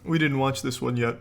We didn't watch this one yet.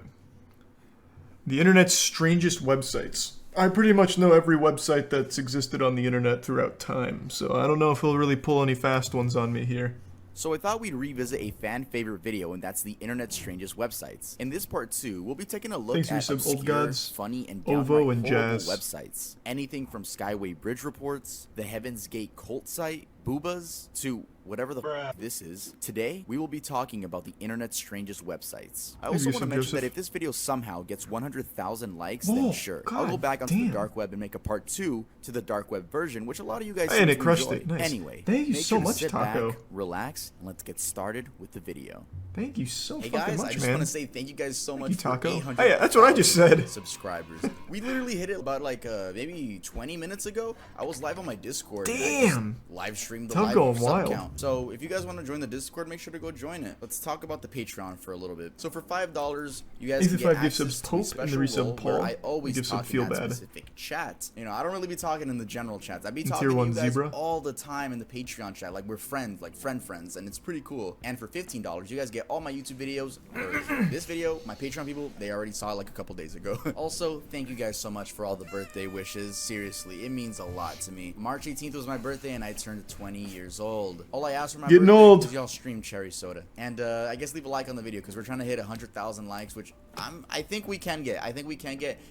The internet's strangest websites. I pretty much know every website that's existed on the internet throughout time, so I don't know if he'll really pull any fast ones on me here. So I thought we'd revisit a fan favorite video, and that's the internet's strangest websites. In this part 2, we'll be taking a look at obscure, funny, and downright horrible websites. Anything from Skyway Bridge reports, the Heaven's Gate cult site, Boobahs, to whatever the f this is. Today, we will be talking about the internet's strangest websites. I also want to mention that if this video somehow gets 100,000 likes, then sure, I'll go back onto the dark web and make a part 2 to the dark web version, which a lot of you guys seem to enjoy. Nice. Anyway, thank you so much, sit Taco. back, relax, and let's get started with the video. Thank you so hey fucking guys, much, I just want to say thank you guys so much for 800. Hey, that's what I just said. Subscribers. We literally hit it about like maybe 20 minutes ago. I was live on my Discord. Damn. Live streamed the live sub count. So if you guys want to join the Discord, make sure to go join it. Let's talk about the Patreon for a little bit. So for $5, you guys can get access to a special role where I always talk in that specific chat. You know, I don't really be talking in the general chats. I be talking to you guys all the time in the Patreon chat. Like we're friends, like friends, and it's pretty cool. And for $15, you guys get all my YouTube videos. This video, my Patreon people, they already saw it like a couple days ago. Also, thank you guys so much for all the birthday wishes. Seriously, it means a lot to me. March 18th was my birthday, and I turned 20 years old. All I asked for my birthday was y'all stream Cherry Soda. And I guess leave a like on the video, because we're trying to hit 100,000 likes, which I think we can get.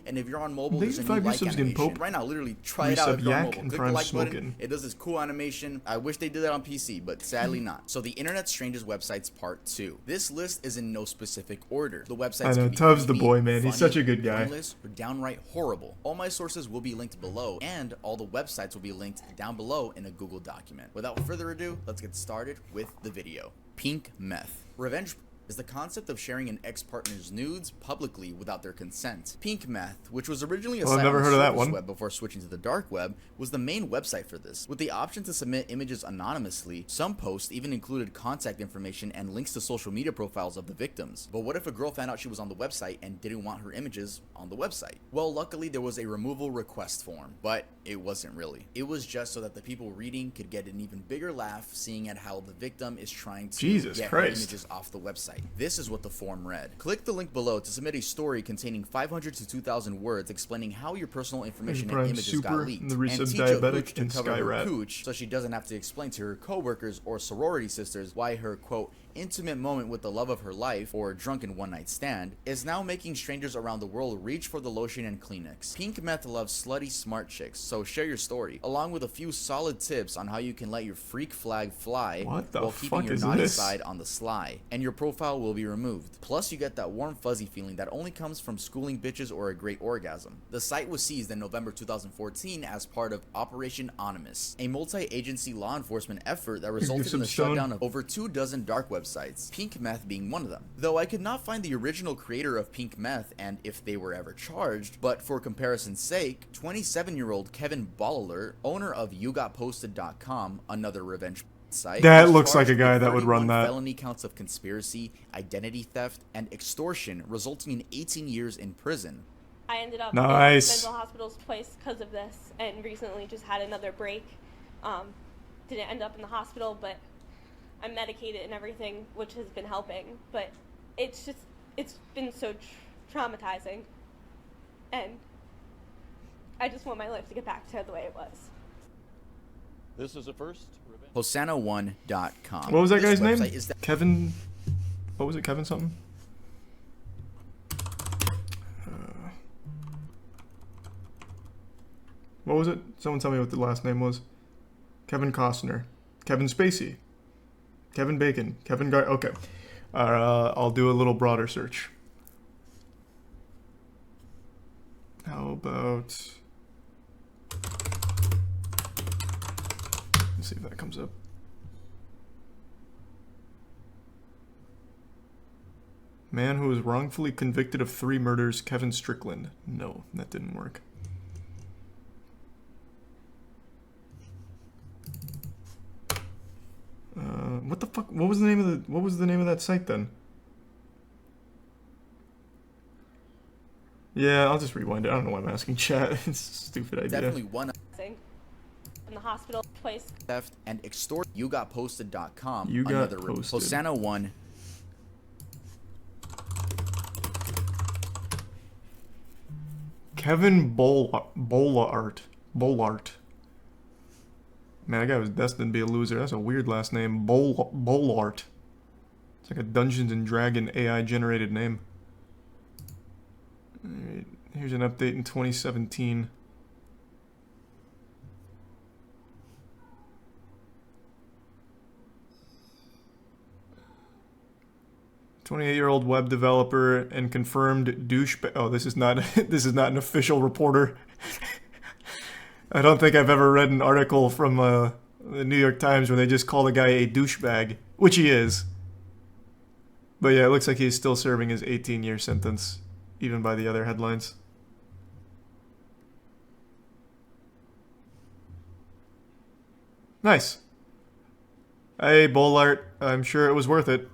And if you're on mobile, there's a new like animation. Right now, literally, try it out if you're on mobile. Click the like button. It does this cool animation. I wish they did that on PC, but sadly not. So the internet's strangest websites part 2. This list is in no specific order. The websites can be Tuv's the boy, man. He's such a good guy. Or downright horrible. All my sources will be linked below, and all the websites will be linked down below in a Google document. Without further ado, let's get started with the video. Pink meth. Revenge is the concept of sharing an ex-partner's nudes publicly without their consent. Pink meth, which was originally a site on the surface web before switching to the dark web, was the main website for this. With the option to submit images anonymously, some posts even included contact information and links to social media profiles of the victims. But what if a girl found out she was on the website and didn't want her images on the website? Well, luckily there was a removal request form, but it wasn't really. It was just so that the people reading could get an even bigger laugh seeing at how the victim is trying to get her images off the website. This is what the form read. Click the link below to submit a story containing 500 to 2,000 words explaining how your personal information and images got leaked, and teach a hooch to cover her cooch so she doesn't have to explain to her coworkers or sorority sisters why her, quote, intimate moment with the love of her life, or drunken one-night stand, is now making strangers around the world reach for the lotion and Kleenex. Pink meth loves slutty smart chicks, so share your story, along with a few solid tips on how you can let your freak flag fly while keeping your naughty side on the sly, and your profile will be removed. Plus, you get that warm fuzzy feeling that only comes from schooling bitches or a great orgasm. The site was seized in November 2014 as part of Operation Anonymous, a multi-agency law enforcement effort that resulted in the shutdown of over 24 dark web sites, Pink Meth being one of them. Though I could not find the original creator of Pink Meth and if they were ever charged, but for comparison's sake, 27-year-old Kevin Bolliler, owner of YouGotPosted.com, another revenge site, that looks like a guy that would run that. Felony counts of conspiracy, identity theft, and extortion, resulting in 18 years in prison. I ended up in mental hospital's place because of this, and recently just had another break. Didn't end up in the hospital, but I'm medicated and everything, which has been helping, but it's been so traumatizing, and I just want my life to get back to the way it was. This is a first. Hosanna1.com. What was that guy's name? Kevin. What was it? Kevin something? What was it? Someone tell me what the last name was. Kevin Costner. Kevin Spacey. Kevin Bacon. Kevin Gar. Okay. I'll do a little broader search. How about... Let's see if that comes up. Man who was wrongfully convicted of 3 murders, Kevin Strickland. No, that didn't work. What the fuck? What was the name of that site then? Yeah, I'll just rewind it. I don't know why I'm asking chat. It's a stupid idea. Definitely one in the hospital place. Theft and extort. YouGotPosted.com. You got posted. Hosanna1. Kevin Bolart. Man, that guy was destined to be a loser. That's a weird last name. Bolart. It's like a Dungeons and Dragon AI generated name. Alright, here's an update in 2017. "28-year-old web developer and confirmed douchebag." Oh, this is not this is not an official reporter. I don't think I've ever read an article from the New York Times where they just call the guy a douchebag, which he is. But yeah, it looks like he's still serving his 18-year sentence, even by the other headlines. Nice. Hey, Bolart, I'm sure it was worth it.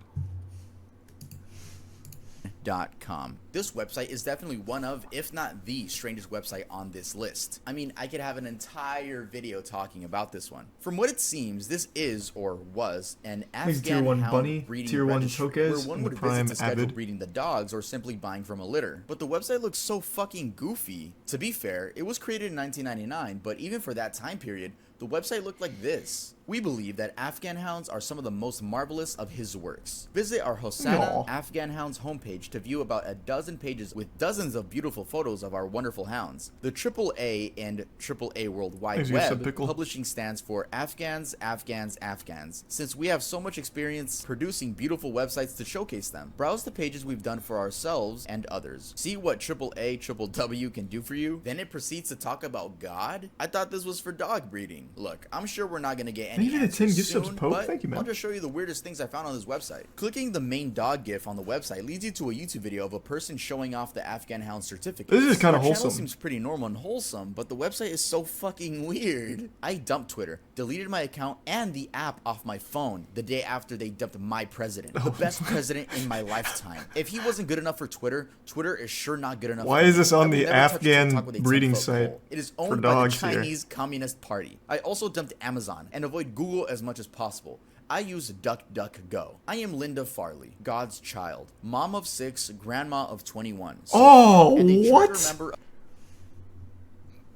.com. This website is definitely one of, if not the strangest website on this list. I mean, I could have an entire video talking about this one. From what it seems, this is, or was, an Afghan hound breeding registry where one would visit to schedule breeding the dogs or simply buying from a litter. But the website looks so fucking goofy. To be fair, it was created in 1999, but even for that time period, the website looked like this. We believe that Afghan hounds are some of the most marvelous of his works. Visit our Hosana Afghan Hounds homepage to view about a dozen pages with dozens of beautiful photos of our wonderful hounds. The AAA and AAA World Wide Web publishing stands for Afghans, Afghans, Afghans, since we have so much experience producing beautiful websites to showcase them. Browse the pages we've done for ourselves and others. See what AAA WW can do for you. Then it proceeds to talk about God? I thought this was for dog breeding. Look, I'm sure we're not gonna get any answers soon, but Thank you, man. I'll just show you the weirdest things I found on this website. Clicking the main dog gif on the website leads you to a YouTube video of a person showing off the Afghan hound certificate. This is kind of wholesome. wholesome. Seems pretty normal and wholesome, but the website is so fucking weird. I dumped Twitter, deleted my account and the app off my phone the day after they dumped my president. The best president in my lifetime. If he wasn't good enough for Twitter, Twitter is sure not good enough Why for is me. this on I the would never touch Afghan TikTok with a breeding 10-foot site pole. It is for owned by the dogs here? Chinese Communist Party. I also dumped Amazon and avoid Google as much as possible. I use DuckDuckGo. I am Linda Farley, God's child, mom of 6, grandma of 21. Oh, and a what? charter member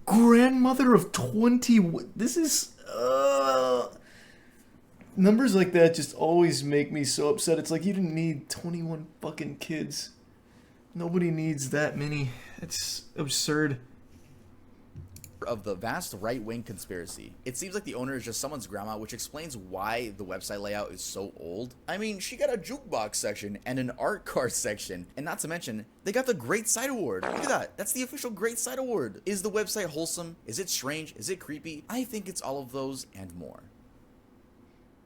Grandmother of 20. This is numbers like that just always make me so upset. It's like you didn't need 21 fucking kids. Nobody needs that many. It's absurd. Of the vast right-wing conspiracy. It seems like the owner is just someone's grandma, which explains why the website layout is so old. I mean, she got a jukebox section and an art card section, and not to mention, they got the Great Site Award. Look at that. That's the official Great Site Award. Is the website wholesome? Is it strange? Is it creepy? I think it's all of those and more.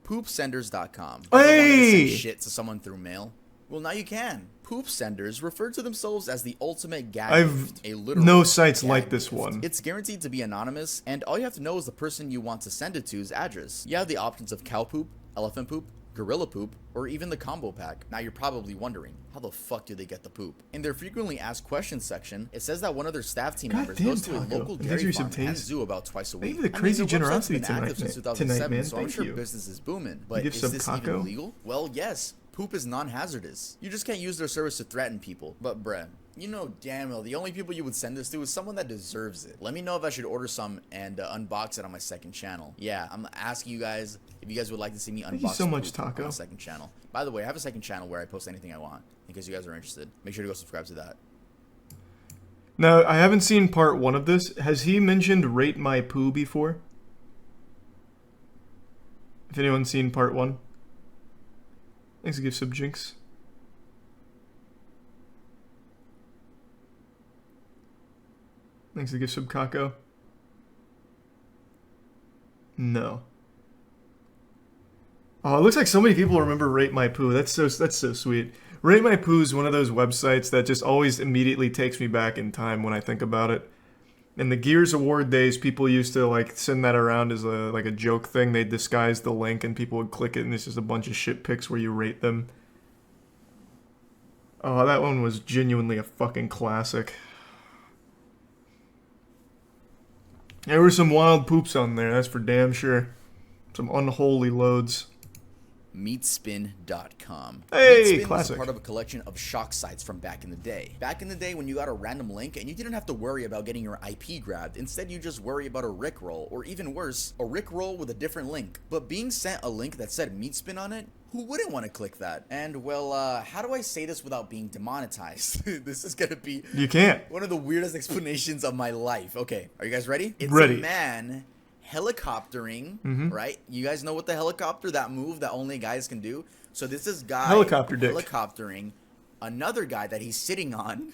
PoopSenders.com. Hey! Send shit to someone through mail? Well, now you can. PoopSenders refer to themselves as the ultimate gag gift, a literal no sites gag like this gift. one. It's guaranteed to be anonymous, and all you have to know is the person you want to send it to's address. You have the options of cow poop, elephant poop, gorilla poop, or even the combo pack. Now you're probably wondering, how the fuck do they get the poop? In their frequently asked questions section, it says that one of their staff team members goes to a local dairy farm and zoo about twice a week. Maybe the crazy generosity been active since 2007, man. so I'm Thank sure you. business is booming. But is this even legal? Well, yes. Poop is non-hazardous. You just can't use their service to threaten people. But bruh, you know damn well the only people you would send this to is someone that deserves it. Let me know if I should order some and unbox it on my second channel. Yeah, I'm asking you guys if you guys would like to see me unbox Thank you so much, poop Taco. on my second channel. By the way, I have a second channel where I post anything I want. In case you guys are interested, make sure to go subscribe to that. Now, I haven't seen part 1 of this. Has he mentioned Rate My Poo before? If anyone's seen part 1? Thanks to give sub Jinx. Thanks to give sub Kako. No. Oh, it looks like so many people remember Rate My Poo. That's so sweet. Rate My Poo is one of those websites that just always immediately takes me back in time when I think about it. In the Gears Award days, people used to like send that around as a joke thing. They'd disguise the link and people would click it and it's just a bunch of shit pics where you rate them. Oh, that one was genuinely a fucking classic. There were some wild poops on there, that's for damn sure. Some unholy loads. Meatspin.com. Hey, Meatspin was classic. a part of a collection of shock sites from back in the day. Back in the day when you got a random link and you didn't have to worry about getting your IP grabbed. Instead, you just worry about a Rickroll, or even worse, a Rickroll with a different link. But being sent a link that said Meatspin on it, who wouldn't want to click that? And well, how do I say this without being demonetized? This is gonna be You can't. one of the weirdest explanations of my life. Okay, are you guys ready? It's Ready. a man helicoptering, Mm-hmm. right? You guys know what the helicopter, that move that only guys can do? So this is guy Helicopter dick. helicoptering another guy that he's sitting on.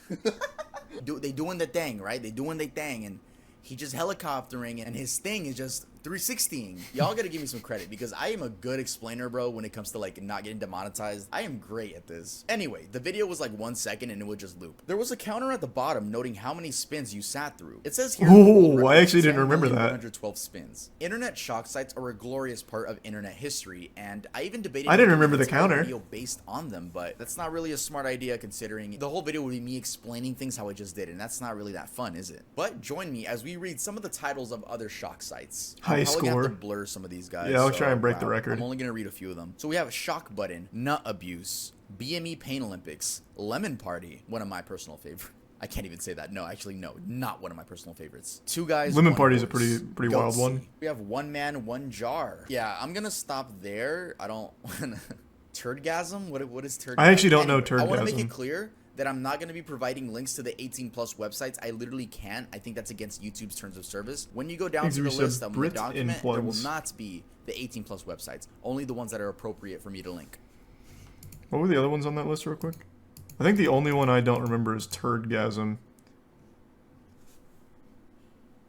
They doing the thing, right? They doing the thing, and he just helicoptering, and his thing is just 360ing. Y'all gotta give me some credit because I am a good explainer, bro, when it comes to like not getting demonetized. I am great at this. Anyway, the video was like 1 second and it would just loop. There was a counter at the bottom noting how many spins you sat through. It says here, Ooh, I actually didn't remember that. 112 spins. Internet shock sites are a glorious part of internet history, and I even debated. I didn't making remember an the entire counter. video based on them, but that's not really a smart idea considering the whole video would be me explaining things how I just did, and that's not really that fun, is it? But join me as we read some of the titles of other shock sites. High I'm probably gonna have score. to blur some of these guys. Yeah, I'll try and break the record. I'm only gonna read a few of them. So we have Shock Button, Nut Abuse, BME Pain Olympics, Lemon Party, one of my personal favorites. I can't even say that. No, actually, no, not one of my personal favorites. Two guys. Lemon one Party's a horse. pretty wild Goatsy. one. We have One Man, One Jar. Yeah, I'm gonna stop there. I don't. Turdgasm? What is Turdgasm? I actually don't know I want to make Turdgasm. it clear that I'm not going to be providing links to the 18+ websites. I literally can't. I think that's against YouTube's terms of service. When you go down to the Exercise list of the Brit document, there will influence. not be the 18+ websites. Only the ones that are appropriate for me to link. What were the other ones on that list real quick? I think the only one I don't remember is Turdgasm.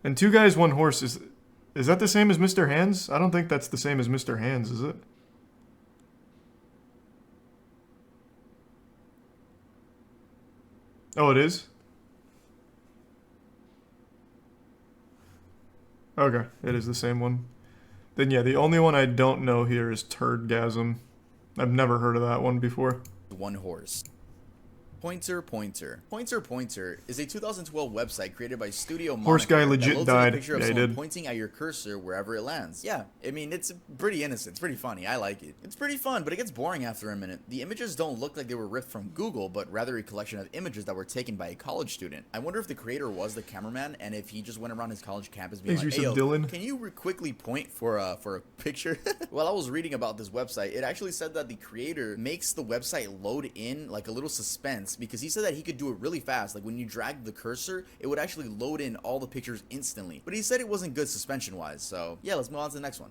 And Two Guys, One Horse, is that the same as Mr. Hands? I don't think that's the same as Mr. Hands, is it? Oh, it is? Okay, it is the same one. Then yeah, the only one I don't know here is Turdgasm. I've never heard of that one before. One Horse. Pointer Pointer. Pointer Pointer is a 2012 website created by Studio Monitor Horse guy that legit loads up died. a picture of Yeah, he someone did. pointing at your cursor wherever it lands. Yeah, I mean, it's pretty innocent. It's pretty funny. I like it. It's pretty fun, but it gets boring after a minute. The images don't look like they were ripped from Google, but rather a collection of images that were taken by a college student. I wonder if the creator was the cameraman and if he just went around his college campus being Thanks like, for hey, some yo, Dylan. can you quickly point for a picture? While I was reading about this website, it actually said that the creator makes the website load in like a little suspense because he said that he could do it really fast. Like when you drag the cursor, it would actually load in all the pictures instantly. But he said it wasn't good suspension wise. So yeah, let's move on to the next one.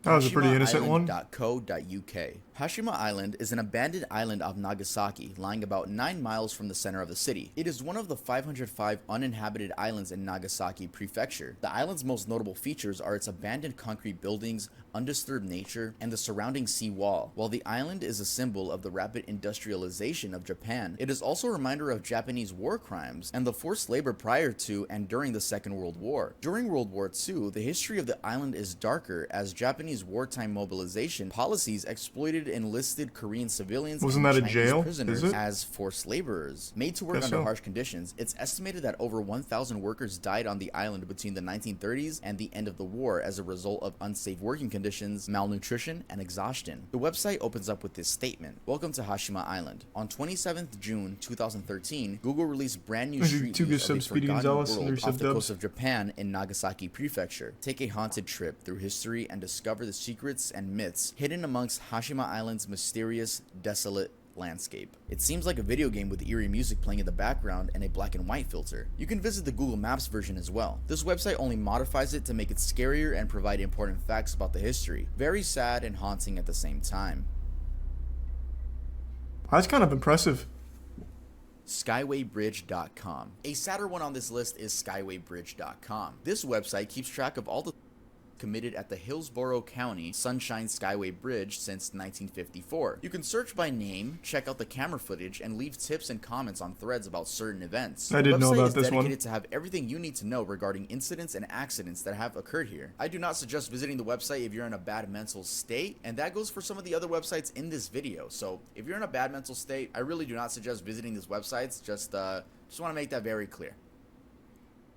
That was a pretty innocent one. HashimaIsland.co.uk. Hashima Island is an abandoned island of Nagasaki, lying about 9 miles from the center of the city. It is one of the 505 uninhabited islands in Nagasaki Prefecture. The island's most notable features are its abandoned concrete buildings, undisturbed nature, and the surrounding sea wall. While the island is a symbol of the rapid industrialization of Japan, it is also a reminder of Japanese war crimes and the forced labor prior to and during the Second World War. During World War II, the history of the island is darker as Japanese wartime mobilization policies exploited enlisted Korean civilians Wasn't and that a Chinese jail? prisoners Is it? as forced laborers. Made to work Guess under so. harsh conditions, it's estimated that over 1,000 workers died on the island between the 1930s and the end of the war as a result of unsafe working conditions, malnutrition, and exhaustion. The website opens up with this statement: Welcome to Hashima Island. On 27th June 2013, Google released brand new Is it street two views good of a sub-speeding forgotten zealots and world their off the sub-dubs? coast of Japan in Nagasaki Prefecture. Take a haunted trip through history and discover the secrets and myths hidden amongst Hashima Island's mysterious, desolate landscape. It seems like a video game with eerie music playing in the background and a black and white filter. You can visit the Google Maps version as well. This website only modifies it to make it scarier and provide important facts about the history. Very sad and haunting at the same time. That's kind of impressive. Skywaybridge.com. A sadder one on this list is Skywaybridge.com. This website keeps track of all the committed at the Hillsborough County Sunshine Skyway Bridge since 1954. You can search by name, check out the camera footage, and leave tips and comments on threads about certain events. I didn't know The website about is this one. dedicated to have everything you need to know regarding incidents and accidents that have occurred here. I do not suggest visiting the website if you're in a bad mental state, and that goes for some of the other websites in this video. So if you're in a bad mental state, I really do not suggest visiting these websites. Just want to make that very clear.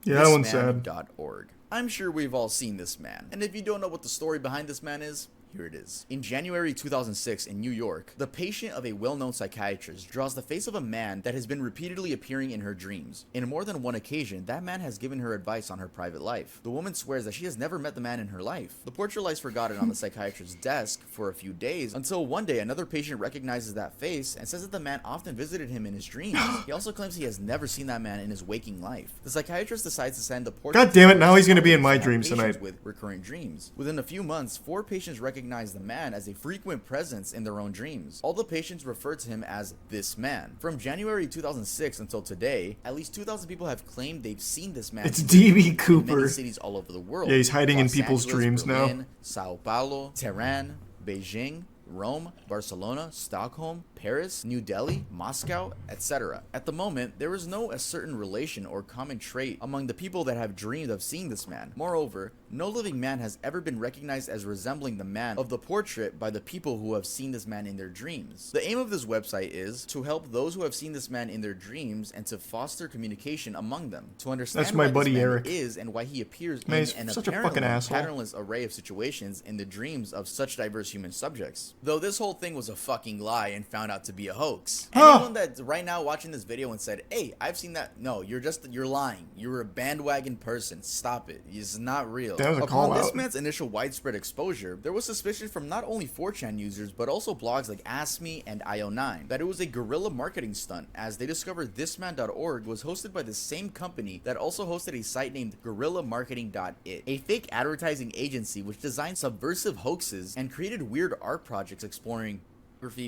Yeah, that one's sad. Thisman.org. I'm sure we've all seen this man, and if you don't know what the story behind this man is, Here it is. In January 2006 in New York, the patient of a well-known psychiatrist draws the face of a man that has been repeatedly appearing in her dreams. In more than one occasion, that man has given her advice on her private life. The woman swears that she has never met the man in her life. The portrait lies forgotten on the psychiatrist's desk for a few days until one day another patient recognizes that face and says that the man often visited him in his dreams. He also claims he has never seen that man in his waking life. The psychiatrist decides to send the portrait. God damn it, now he's gonna be in my dreams tonight. With recurring dreams. Within a few months, 4 patients recognize the man as a frequent presence in their own dreams. All the patients refer to him as this man. From January 2006 until today, at least 2,000 people have claimed they've seen this man. It's DB in Cooper. many cities all over the world. Yeah, he's hiding in Los people's Angeles, dreams Berlin, now. Sao Paulo, Tehran, Beijing, Rome, Barcelona, Stockholm, Paris, New Delhi, Moscow, etc. At the moment, there is no certain relation or common trait among the people that have dreamed of seeing this man. Moreover, no living man has ever been recognized as resembling the man of the portrait by the people who have seen this man in their dreams. The aim of this website is to help those who have seen this man in their dreams and to foster communication among them, to understand That's my why buddy this man Eric. is and why he appears Man, in he's an such a apparently fucking asshole. patternless array of situations in the dreams of such diverse human subjects. Though this whole thing was a fucking lie and found out to be a hoax. Huh. Anyone that's right now watching this video and said, hey, I've seen that. No, you're lying. You're a bandwagon person. Stop it. It's not real. That was a Upon call this out. man's initial widespread exposure, there was suspicion from not only 4chan users, but also blogs like Ask Me and IO9 that it was a guerrilla marketing stunt, as they discovered thisman.org was hosted by the same company that also hosted a site named guerrillamarketing.it, a fake advertising agency which designed subversive hoaxes and created weird art projects exploring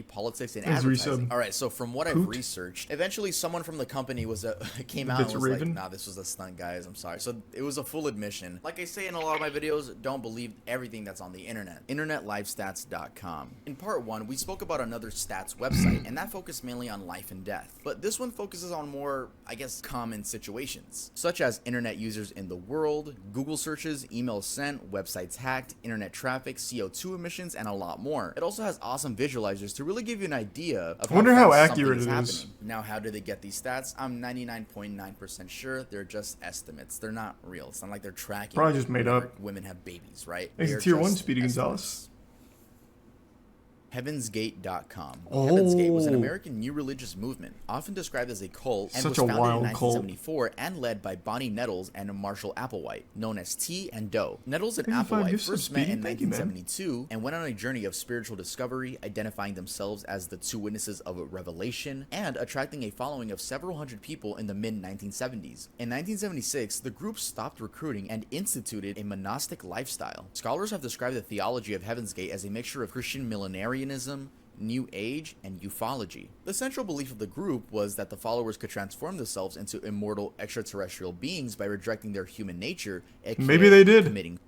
politics, and There's advertising. resub. All right, so from what I've Poot. researched, eventually someone from the company was came out That's and was Raven? like, nah, this was a stunt, guys. I'm sorry. So it was a full admission. Like I say in a lot of my videos, don't believe everything that's on the internet. InternetLifeStats.com. In part 1, we spoke about another stats website, and that focused mainly on life and death. But this one focuses on more, I guess, common situations, such as internet users in the world, Google searches, emails sent, websites hacked, internet traffic, CO2 emissions, and a lot more. It also has awesome visualizers to really give you an idea of I wonder how fast accurate something it is. happening. Now, how do they get these stats? I'm 99.9% sure they're just estimates. They're not real. It's not like they're tracking. Probably just made whenever up. Women have babies, right? He's They a are tier 1 just Speedy estimates. Gonzalez. Heavensgate.com. Oh. Heavensgate was an American new religious movement, often described as a cult, and Such was a founded wild in cult. 1974 and led by Bonnie Nettles and Marshall Applewhite, known as T and Doe. Nettles and 55 Applewhite gifts of first met Speedy? in Thank you, man. 1972 and went on a journey of spiritual discovery, identifying themselves as the two witnesses of a revelation, and attracting a following of several hundred people in the mid-1970s. In 1976, the group stopped recruiting and instituted a monastic lifestyle. Scholars have described the theology of Heaven's Gate as a mixture of Christian millenarianism, New Age, and ufology. The central belief of the group was that the followers could transform themselves into immortal extraterrestrial beings by rejecting their human nature, aka Maybe they did. committing,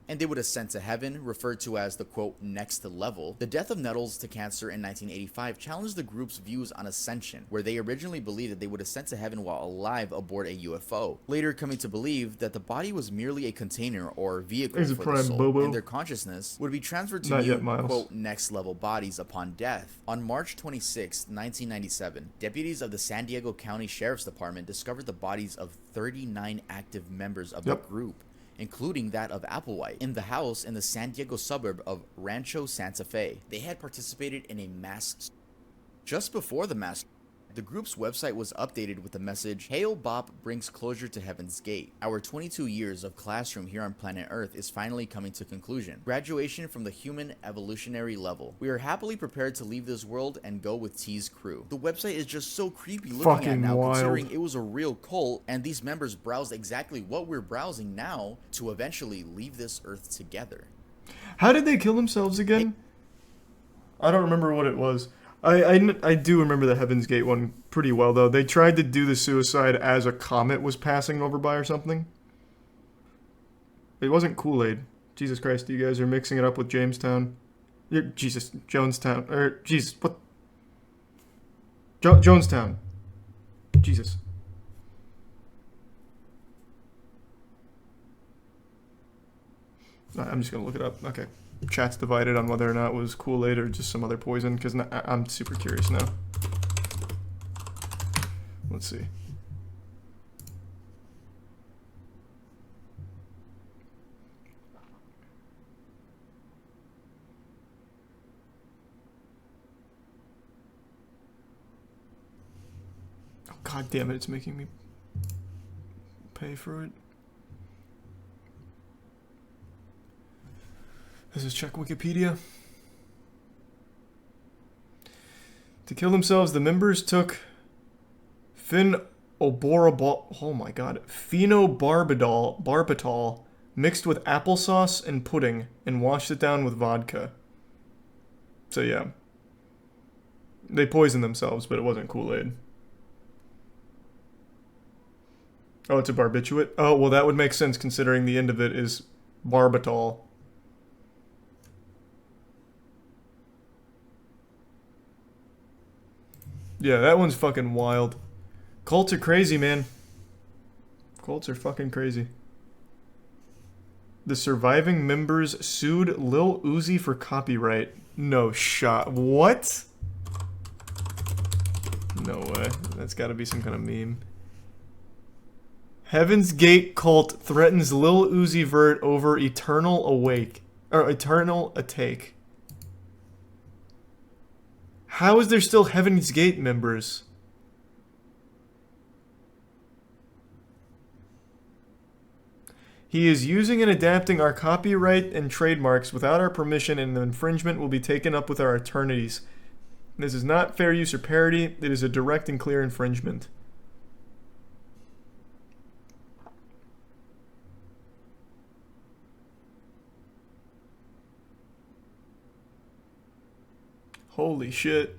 and they would ascend to heaven, referred to as the quote next level. The death of Nettles to cancer in 1985 challenged the group's views on ascension, where they originally believed that they would ascend to heaven while alive aboard a UFO, later coming to believe that the body was merely a container or vehicle There's a for the prime soul, Bobo. and their consciousness would be transferred to Not new yet, Miles. quote next level bodies upon death. On March 26, 1997, deputies of the San Diego County Sheriff's Department discovered the bodies of 39 active members of Yep. the group, including that of Applewhite, in the house in the San Diego suburb of Rancho Santa Fe. They had participated in a mass. Just before the mass, the group's website was updated with the message, "Hail Bop brings closure to Heaven's Gate. Our 22 years of classroom here on planet Earth is finally coming to conclusion. Graduation from the human evolutionary level. We are happily prepared to leave this world and go with T's crew." The website is just so creepy looking at Fucking now, wild. considering it was a real cult, and these members browsed exactly what we're browsing now to eventually leave this Earth together. How did they kill themselves again? I don't remember what it was. I do remember the Heaven's Gate one pretty well, though. They tried to do the suicide as a comet was passing over by or something. It wasn't Kool-Aid. Jesus Christ, you guys are mixing it up with Jamestown. Jesus, Jonestown. Jesus, what? Jonestown. Jesus. I'm just gonna look it up. Okay. Chat's divided on whether or not it was Kool-Aid or just some other poison, because I'm super curious now. Let's see. God damn it, it's making me pay for it. Let's just check Wikipedia. To kill themselves, the members took phenobarbital mixed with applesauce and pudding and washed it down with vodka. So yeah. They poisoned themselves, but it wasn't Kool-Aid. Oh, it's a barbiturate? Oh, well that would make sense considering the end of it is barbital. Yeah, that one's fucking wild. Cults are crazy, man. Cults are fucking crazy. The surviving members sued Lil Uzi for copyright. No shot. What? No way. That's gotta be some kind of meme. Heaven's Gate cult threatens Lil Uzi Vert over eternal atake. How is there still Heaven's Gate members? He is using and adapting our copyright and trademarks without our permission, and the infringement will be taken up with our attorneys. This is not fair use or parody. It is a direct and clear infringement. Holy shit.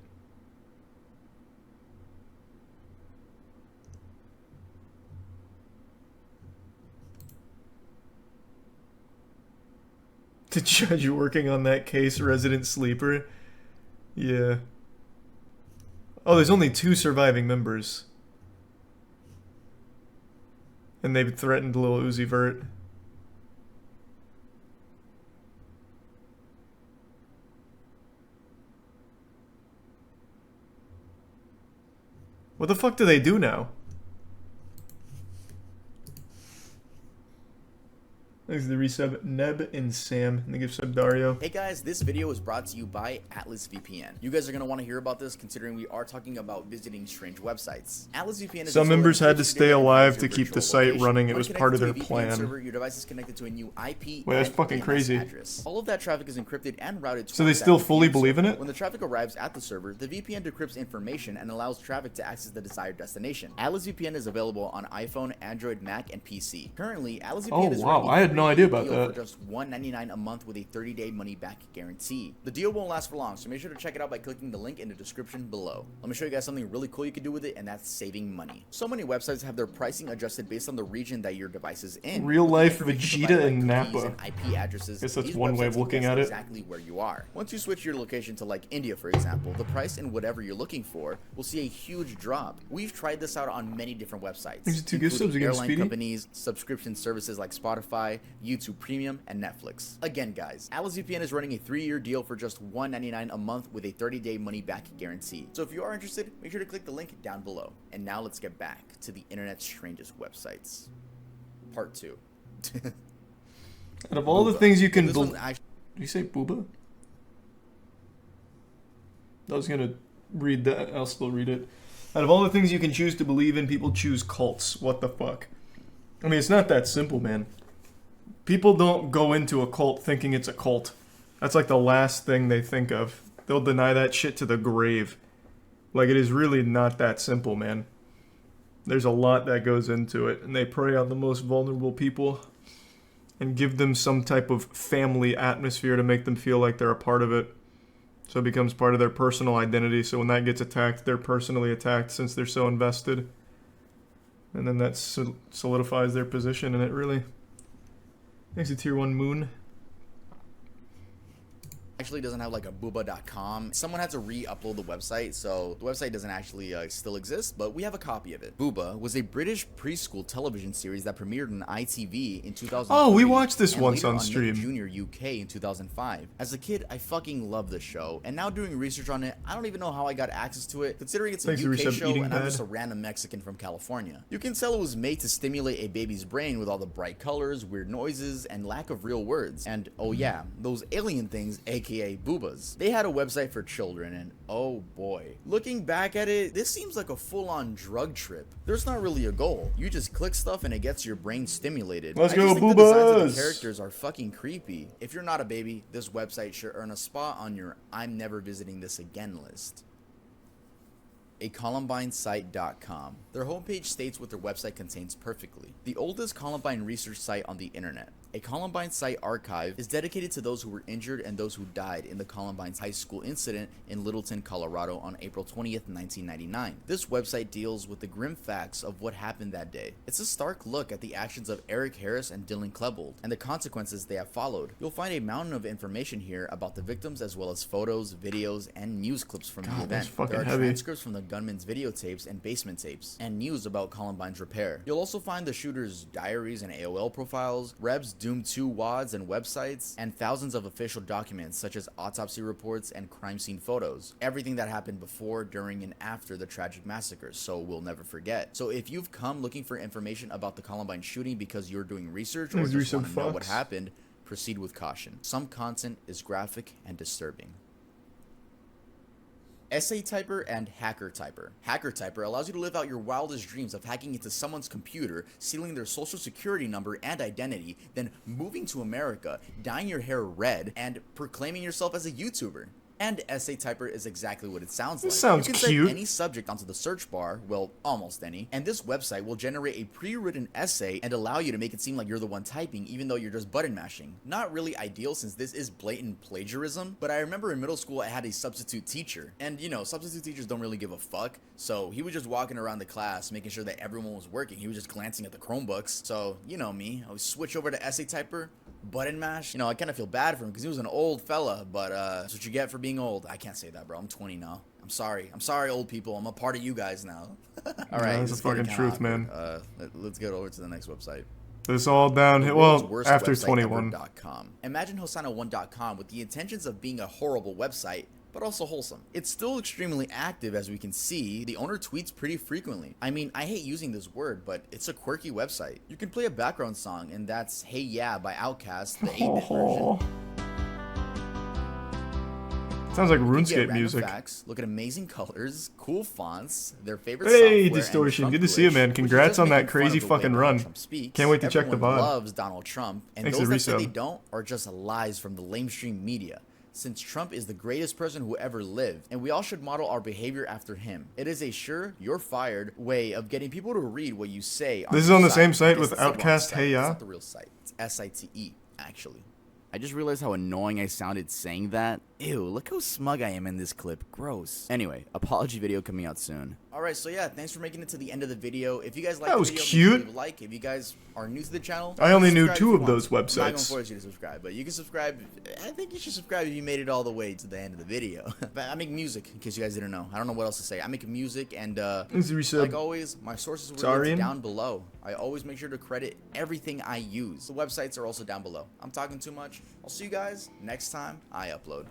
The judge working on that case, resident sleeper. Yeah. Oh, there's only 2 surviving members. And they've threatened Lil Uzi Vert. What the fuck do they do now? Thanks to the resub Neb and Sam, and they give sub Dario. Hey guys, this video is brought to you by Atlas VPN. You guys are going to want to hear about this considering we are talking about visiting strange websites. Atlas VPN is some members had to stay alive to keep the site running. It was part of their plan. Server, your device is connected to a new IP. Wait, that's fucking crazy. Address. All of that traffic is encrypted and routed to so they still fully believe in it? When the traffic arrives at the server, the VPN decrypts information and allows traffic to access the desired destination. Atlas VPN is available on iPhone, Android, Mac, and PC. Currently, Atlas VPN is I had no idea about that. For just $1.99 a month with a 30-day money-back guarantee. The deal won't last for long, so make sure to check it out by clicking the link in the description below. Let me show you guys something really cool you can do with it, and that's saving money. So many websites have their pricing adjusted based on the region that your device is in. Real life Vegeta and Nappa. And IP addresses. Guess that's one way of looking at it. Exactly where you are. Once you switch your location to like India, for example, the price in whatever you're looking for will see a huge drop. We've tried this out on many different websites, including airline companies, subscription services like Spotify, YouTube Premium, and Netflix. Again, guys, Atlas VPN is running a 3-year deal for just $1.99 a month with a 30-day money-back guarantee. So if you are interested, make sure to click the link down below. And now let's get back to the internet's strangest websites. Part 2. Out of all the things you can... Did you say Boobah? I was gonna read that. I'll still read it. Out of all the things you can choose to believe in, people choose cults. What the fuck? I mean, it's not that simple, man. People don't go into a cult thinking it's a cult. That's like the last thing they think of. They'll deny that shit to the grave. Like, it is really not that simple, man. There's a lot that goes into it, and they prey on the most vulnerable people and give them some type of family atmosphere to make them feel like they're a part of it. So it becomes part of their personal identity. So when that gets attacked, they're personally attacked since they're so invested. And then that solidifies their position, and it really... Thanks to Tier 1 Moon. Actually doesn't have like a Boobah.com. Someone had to re-upload the website, so the website doesn't actually still exist, but we have a copy of it. Boobah was a British preschool television series that premiered on ITV in 2003. Oh, we watched this once on Nick stream. Junior UK in 2005. As a kid, I fucking loved this show, and now doing research on it, I don't even know how I got access to it, considering it's a UK show and I'm just a random Mexican from California. You can tell it was made to stimulate a baby's brain with all the bright colors, weird noises, and lack of real words. And oh yeah, those alien things, aka aka Boobahs. They had a website for children, and oh boy. Looking back at it, this seems like a full-on drug trip. There's not really a goal. You just click stuff and it gets your brain stimulated. Let's I go, just think the designs of Boobahs! the characters are fucking creepy. If you're not a baby, this website should earn a spot on your I'm never visiting this again list. A ColumbineSite.com. Their homepage states what their website contains perfectly. The oldest Columbine research site on the internet. A Columbine site archive is dedicated to those who were injured and those who died in the Columbine's high school incident in Littleton, Colorado on April 20th, 1999. This website deals with the grim facts of what happened that day. It's a stark look at the actions of Eric Harris and Dylan Klebold and the consequences they have followed. You'll find a mountain of information here about the victims as well as photos, videos, and news clips from the event. There are transcripts from the gunman's videotapes and basement tapes, and news about Columbine's repair. You'll also find the shooter's diaries and AOL profiles, Reb's Doom 2 WADs and websites, and thousands of official documents such as autopsy reports and crime scene photos. Everything that happened before, during, and after the tragic massacres, so we'll never forget. So if you've come looking for information about the Columbine shooting because you're doing research or just want to know what happened, proceed with caution. Some content is graphic and disturbing. Essay Typer and Hacker Typer. Hacker Typer allows you to live out your wildest dreams of hacking into someone's computer, stealing their social security number and identity, then moving to America, dyeing your hair red, and proclaiming yourself as a YouTuber. And Essay Typer is exactly what it sounds like. This sounds you can cute. type any subject onto the search bar, well, almost any, and this website will generate a pre-written essay and allow you to make it seem like you're the one typing even though you're just button mashing. Not really ideal since this is blatant plagiarism, but I remember in middle school I had a substitute teacher, and you know, substitute teachers don't really give a fuck, so he was just walking around the class making sure that everyone was working. He was just glancing at the Chromebooks, so you know me, I would switch over to Essay Typer, button mash. You know, I kind of feel bad for him because he was an old fella, but that's what you get for being old. I can't say that, bro. I'm 20 now. I'm sorry, old people. I'm a part of you guys now. All right, that's the fucking truth, man. Let's get over to the next website. It's all downhill. Well, after 21. Imagine Hosanna1.com with the intentions of being a horrible website, but also wholesome. It's still extremely active, as we can see. The owner tweets pretty frequently. I mean, I hate using this word, but it's a quirky website. You can play a background song, and that's Hey Yeah by Outkast, the 8-bit version. Sounds like Get RuneScape random music. facts, look at amazing colors, cool fonts, their favorite Hey, software, Distortion, and good to see you, Trump man. glitch, Congrats which is just on that making fun crazy of the way fucking Donald run. Trump speaks. Can't wait to check the Everyone VOD. loves Donald Trump, and Thanks those for that say resub. they don't are just lies from the lamestream media. Since Trump is the greatest person who ever lived, and we all should model our behavior after him. It is a sure, you're fired way of getting people to read what you say. This is your on the site. same site It's with the wrong Outkast, site. Hey It's Ya? not the real site. It's SITE, actually. I just realized how annoying I sounded saying that. Ew, look how smug I am in this clip. Gross. Anyway, apology video coming out soon. Alright, so yeah, thanks for making it to the end of the video. If you guys like That the was video, cute. make sure you leave a like. If you guys are new to the channel, I only knew subscribe 2 if you of those want. I'm not websites. gonna force you to subscribe, but you can subscribe. I think you should subscribe if you made it all the way to the end of the video. But I make music, in case you guys didn't know. I don't know what else to say. I make music, and Thanks for resub. like always, my sources were linked down below. I always make sure to credit everything I use. The websites are also down below. I'm talking too much. I'll see you guys next time I upload.